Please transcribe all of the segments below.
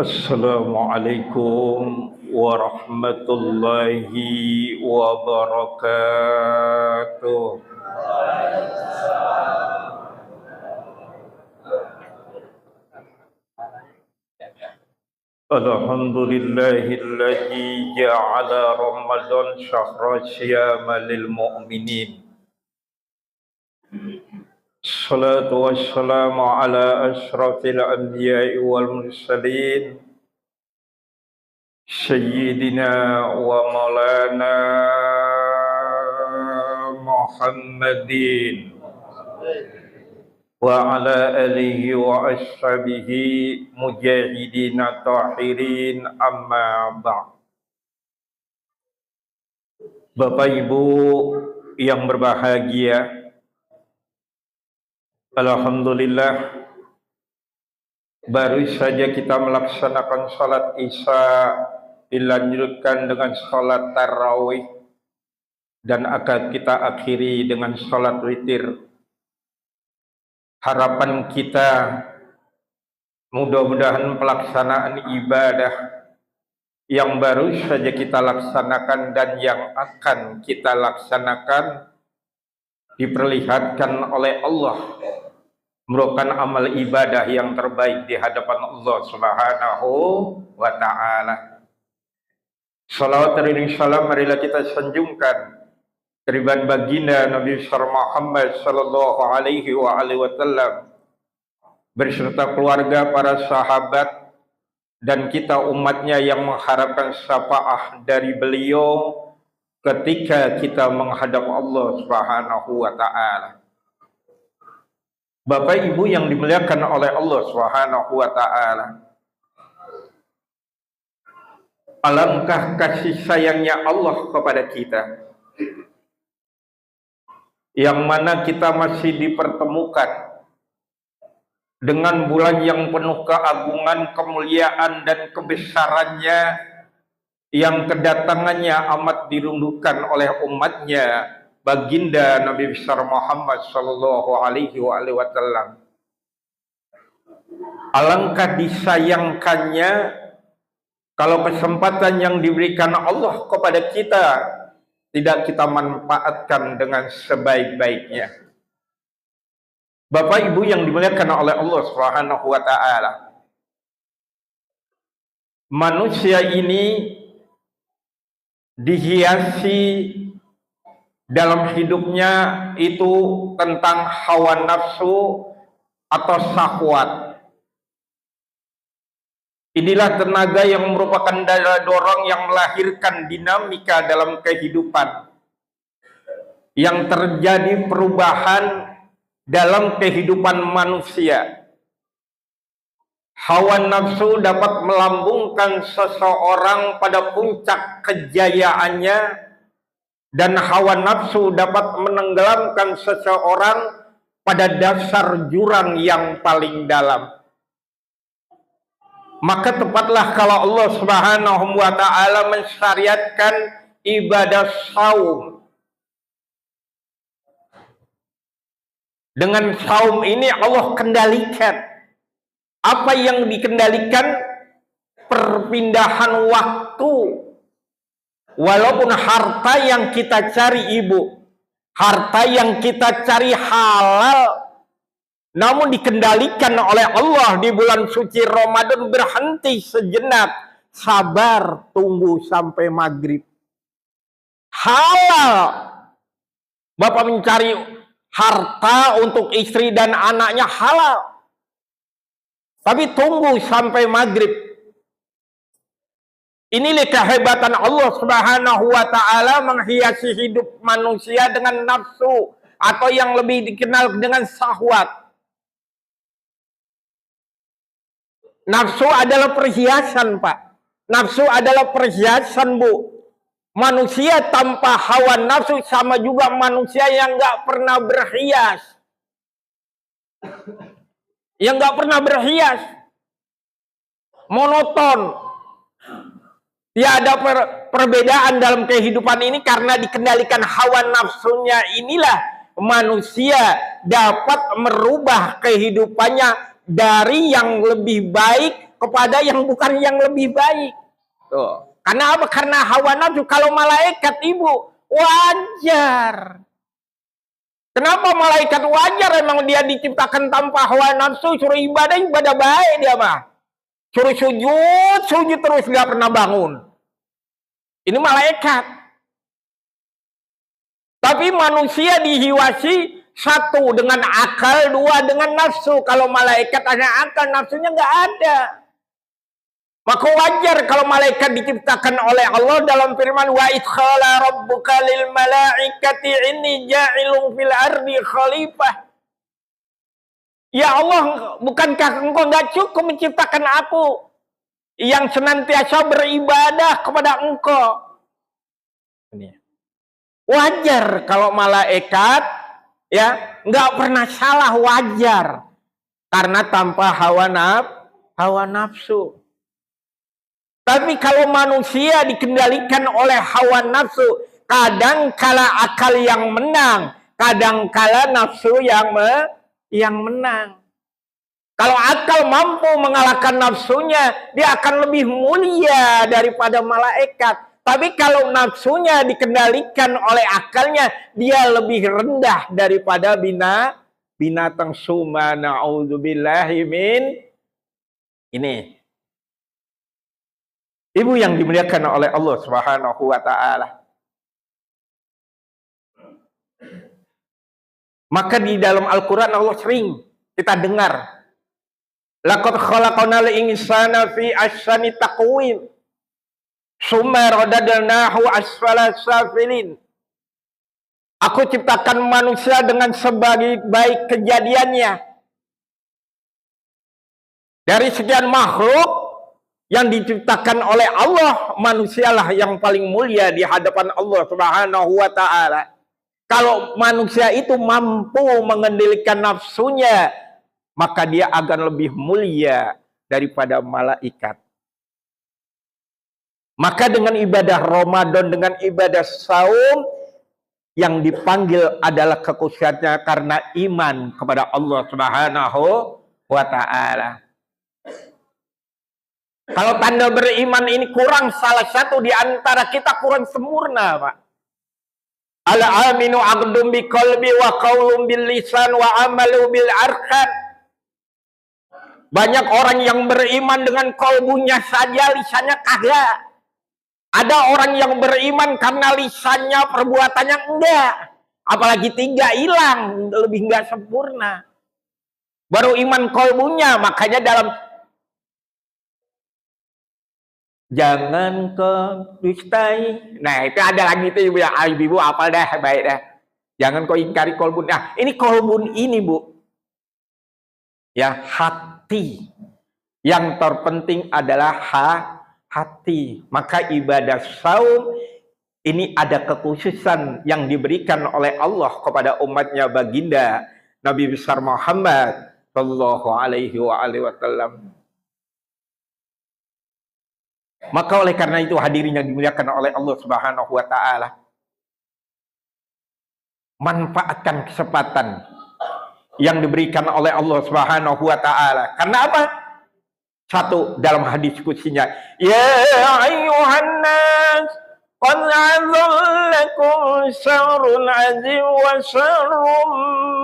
Assalamualaikum warahmatullahi wabarakatuh. Alhamdulillahilladzi ja'ala Ramadan syahra syiyama lil mu'minin. Salatu wassalamu ala asyrafil anbiya'i wal mursalin Sayyidina wa maulana Muhammadin wa ala alihi wa ashabihi mujahidina tahirin amma ba'd. Bapak Ibu yang berbahagia, alhamdulillah baru saja kita melaksanakan salat Isya, dilanjutkan dengan salat tarawih, dan akan kita akhiri dengan salat witir. Harapan kita mudah-mudahan pelaksanaan ibadah yang baru saja kita laksanakan dan yang akan kita laksanakan diperlihatkan oleh Allah merupakan amal ibadah yang terbaik di hadapan Allah Subhanahu wa ta'ala. Salawat dan salam marilah kita sanjungkan keriban baginda Nabi besar Muhammad sallallahu alaihi wasallam berserta keluarga, para sahabat, dan kita umatnya yang mengharapkan syafaat dari beliau ketika kita menghadap Allah Subhanahu wa ta'ala. Bapak Ibu yang dimuliakan oleh Allah Subhanahu wa ta'ala, alangkah kasih sayangnya Allah kepada kita, yang mana kita masih dipertemukan dengan bulan yang penuh keagungan, kemuliaan, dan kebesarannya, yang kedatangannya amat dirindukan oleh umatnya baginda Nabi besar Muhammad sallallahu alaihi wasallam. Alangkah disayangkannya kalau kesempatan yang diberikan Allah kepada kita tidak kita manfaatkan dengan sebaik-baiknya. Bapak Ibu yang dimuliakan oleh Allah Subhanahu wa ta'ala, manusia ini dihiasi dalam hidupnya itu tentang hawa nafsu atau syahwat. Inilah tenaga yang merupakan daya dorong yang melahirkan dinamika dalam kehidupan, yang terjadi perubahan dalam kehidupan manusia. Hawa nafsu dapat melambungkan seseorang pada puncak kejayaannya, dan hawa nafsu dapat menenggelamkan seseorang pada dasar jurang yang paling dalam. Maka tepatlah kalau Allah Subhanahu wa ta'ala mensyariatkan ibadah saum. Dengan saum ini Allah kendalikan. Apa yang dikendalikan? Perpindahan waktu. Walaupun harta yang kita cari, ibu, harta yang kita cari halal, namun dikendalikan oleh Allah di bulan suci Ramadan, berhenti sejenak, sabar, tunggu sampai maghrib. Halal. Bapak mencari harta untuk istri dan anaknya, halal. Tapi tunggu sampai maghrib. Inilah kehebatan Allah Subhanahu wa ta'ala menghiasi hidup manusia dengan nafsu, atau yang lebih dikenal dengan syahwat. Nafsu adalah perhiasan, Pak. Nafsu adalah perhiasan, Bu. Manusia tanpa hawa nafsu sama juga manusia yang nggak pernah berhias. Yang nggak pernah berhias. Monoton. Tiada perbedaan dalam kehidupan ini karena dikendalikan hawa nafsunya. Inilah manusia dapat merubah kehidupannya dari yang lebih baik kepada yang bukan yang lebih baik. Tuh. Karena apa? Karena hawa nafsu. Kalau malaikat ibu wajar. Kenapa malaikat wajar? Emang dia diciptakan tanpa hawa nafsu, suruh ibadah baik dia mah. Suruh sujud terus nggak pernah bangun. Ini malaikat. Tapi manusia dihiwasi satu dengan akal, dua dengan nafsu. Kalau malaikat hanya akal, nafsunya nggak ada. Maka wajar kalau malaikat diciptakan oleh Allah dalam firman wa idkhala rabbuka lil malaikati inni ja'ilun fil ardi khalifah. Ya Allah, bukankah engkau nggak cukup menciptakan aku yang senantiasa beribadah kepada engkau? Wajar kalau malaikat ya nggak pernah salah, wajar karena tanpa hawa nafsu. Tapi kalau manusia dikendalikan oleh hawa nafsu, kadang kala akal yang menang, kadang kala nafsu yang menang. Kalau akal mampu mengalahkan nafsunya, dia akan lebih mulia daripada malaikat. Tapi kalau nafsunya dikendalikan oleh akalnya, dia lebih rendah daripada binatang suma. Na'udzubillahi min. Ini. Ibu yang dimuliakan oleh Allah Subhanahu wa ta'ala. Maka di dalam Al-Quran Allah sering kita dengar. Laqad khalaqnal insana fi ahsani taqwim. Summa radadnahu asfala safilin. Aku ciptakan manusia dengan sebaik-baik kejadiannya. Dari sekian makhluk yang diciptakan oleh Allah, manusialah yang paling mulia di hadapan Allah Subhanahu wa ta'ala. Kalau manusia itu mampu mengendalikan nafsunya, maka dia akan lebih mulia daripada malaikat. Maka dengan ibadah Ramadan, dengan ibadah saum, yang dipanggil adalah kekhusyuannya karena iman kepada Allah Subhanahu wa ta'ala. Kalau tanda beriman ini kurang salah satu di antara kita kurang sempurna, Pak. Al-aminu aqdum bi qalbi wa qaulun bil lisan wa amalu bil arkan. Banyak orang yang beriman dengan kalbunya saja, lisannya kagak. Ada orang yang beriman karena lisannya, perbuatannya enggak. Apalagi 3 hilang, lebih enggak sempurna. Baru iman kalbunya, makanya dalam jangan kau dustai. Nah, itu ada lagi itu Ibu ya. Ibu apal dah, baik dah. Jangan kau ingkari kolbun. Nah, ini kolbun ini, Bu. Ya, hati. Yang terpenting adalah hati. Maka ibadah saum ini ada kekhususan yang diberikan oleh Allah kepada umatnya baginda Nabi besar Muhammad sallallahu alaihi wasallam. Maka oleh karena itu hadirin yang dimuliakan oleh Allah Subhanahu wa ta'ala, manfaatkan kesempatan yang diberikan oleh Allah Subhanahu wa ta'ala. Karena apa? Satu, dalam hadis kutsinya, ya ayyuhan nas qad azallakum syahrun azim wa syahrun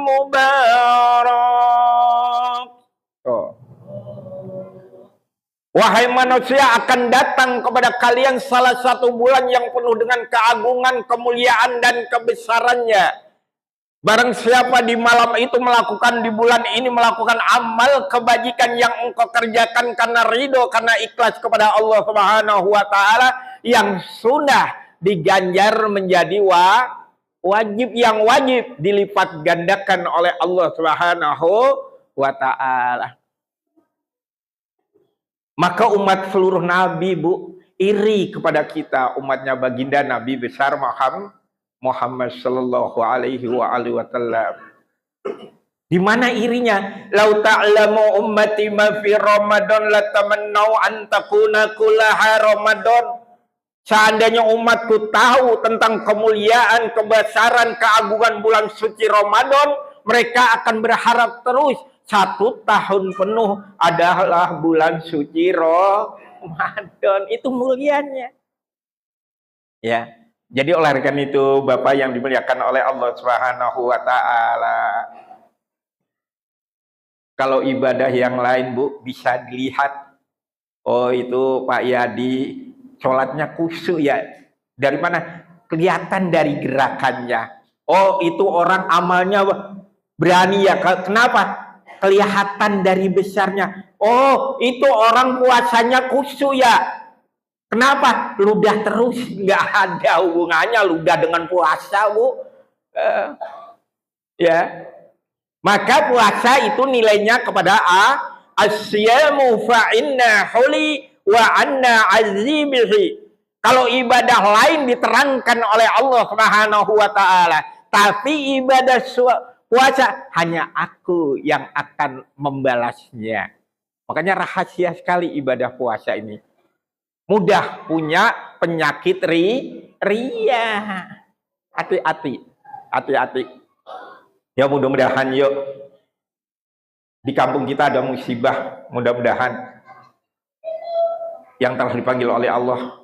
mubarak. Wahai manusia, akan datang kepada kalian salah satu bulan yang penuh dengan keagungan, kemuliaan, dan kebesarannya. Barang siapa di malam itu melakukan, di bulan ini melakukan amal kebajikan yang engkau kerjakan karena ridho, karena ikhlas kepada Allah Subhanahu wa ta'ala, yang sudah diganjar menjadi wajib, yang wajib dilipat gandakan oleh Allah Subhanahu wa ta'ala. Maka umat seluruh Nabi, Bu, iri kepada kita, umatnya baginda Nabi besar Muhammad sallallahu alaihi wasallam. Di mana irinya? Lau ta'lamu ummati ma fi Ramadan latamannau an takuna kullaha Ramadan. Seandainya umatku tahu tentang kemuliaan, kebesaran, keagungan bulan suci Ramadan, mereka akan berharap terus 1 tahun penuh adalah bulan suci Ramadan. Itu mulianya. Ya. Jadi oleh karena itu Bapak yang dimuliakan oleh Allah Subhanahu wa taala, kalau ibadah yang lain Bu bisa dilihat, oh itu Pak Yadi sholatnya khusyuk ya. Dari mana? Kelihatan dari gerakannya. Oh itu orang amalnya berani ya. Kenapa? Kelihatan dari besarnya. Oh itu orang puasanya khusyuk ya. Kenapa? Ludah terus, nggak ada hubungannya ludah dengan puasa Bu. Ya. Maka puasa itu nilainya kepada asyamu fa inna huli wa anna azibihi. Kalau ibadah lain diterangkan oleh Allah Subhanahu wa taala, tapi ibadah puasa hanya aku yang akan membalasnya. Makanya rahasia sekali ibadah puasa ini. Mudah punya penyakit ria. Hati-hati. Hati-hati. Ya mudah-mudahan yuk. Di kampung kita ada musibah. Mudah-mudahan yang telah dipanggil oleh Allah,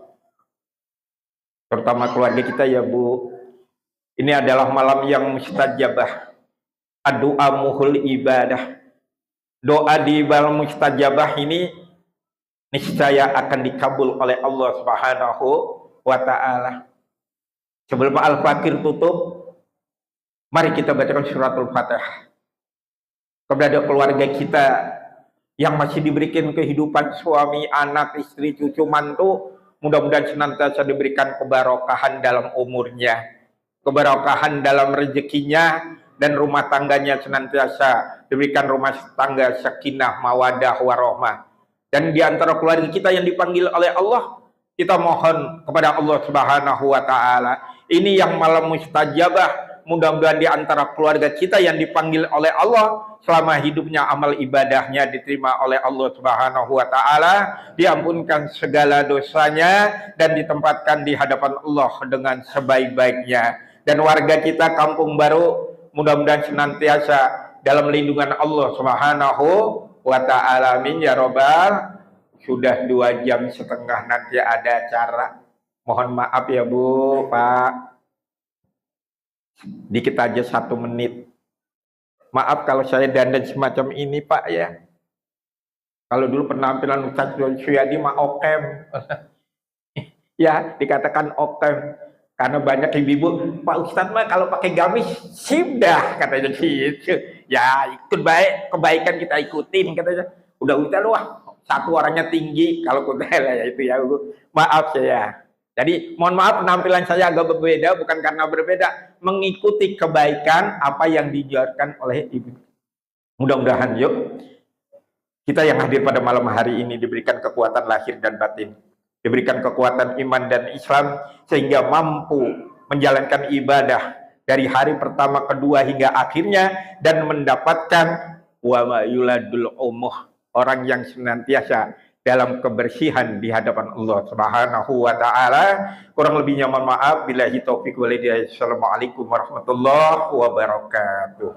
terutama keluarga kita ya Bu. Ini adalah malam yang mustajabah. Doa muhul ibadah. Doa di malam mustajabah ini niscaya akan dikabul oleh Allah Subhanahu wa taala. Sebelum Al-Fakir tutup, mari kita bacakan suratul Fatihah kepada keluarga kita yang masih diberikan kehidupan suami, anak, istri, cucu, mantu. Mudah-mudahan senantiasa diberikan keberkahan dalam umurnya, keberkahan dalam rezekinya, dan rumah tangganya senantiasa diberikan rumah tangga sakinah, mawadah, warahmah. Dan di antara keluarga kita yang dipanggil oleh Allah, kita mohon kepada Allah Subhanahu wa taala, ini yang malam mustajabah, mudah-mudahan di antara keluarga kita yang dipanggil oleh Allah, selama hidupnya amal ibadahnya diterima oleh Allah Subhanahu wa taala, diampunkan segala dosanya dan ditempatkan di hadapan Allah dengan sebaik-baiknya. Dan warga kita kampung baru mudah-mudahan senantiasa dalam lindungan Allah Subhanahu wa ta'ala. Amin ya robbal. Sudah 2,5 jam nanti ada acara. Mohon maaf ya Bu, Pak. Dikit aja 1 menit. Maaf kalau saya dandan semacam ini Pak ya. Kalau dulu penampilan Ustaz Suyadi mah okem. Ya dikatakan okem. Karena banyak ibu-ibu, Pak Ustadz mah kalau pakai gamis sip dah katanya gitu. Ya ikut baik, kebaikan kita ikutin katanya. Udah wah 1 orangnya tinggi kalau kita ya itu ya Bu. Maaf saya. Jadi mohon maaf penampilan saya agak berbeda, bukan karena berbeda, mengikuti kebaikan apa yang dijarkan oleh ibu. Mudah-mudahan yuk kita yang hadir pada malam hari ini diberikan kekuatan lahir dan batin, diberikan kekuatan iman dan Islam sehingga mampu menjalankan ibadah dari hari pertama, kedua hingga akhirnya dan mendapatkan wa ma yuladul umuh, orang yang senantiasa dalam kebersihan di hadapan Allah Subhanahu wa taala. Kurang lebihnya mohon maaf, billahi taufiq wal hidayah. Assalamualaikum warahmatullahi wabarakatuh.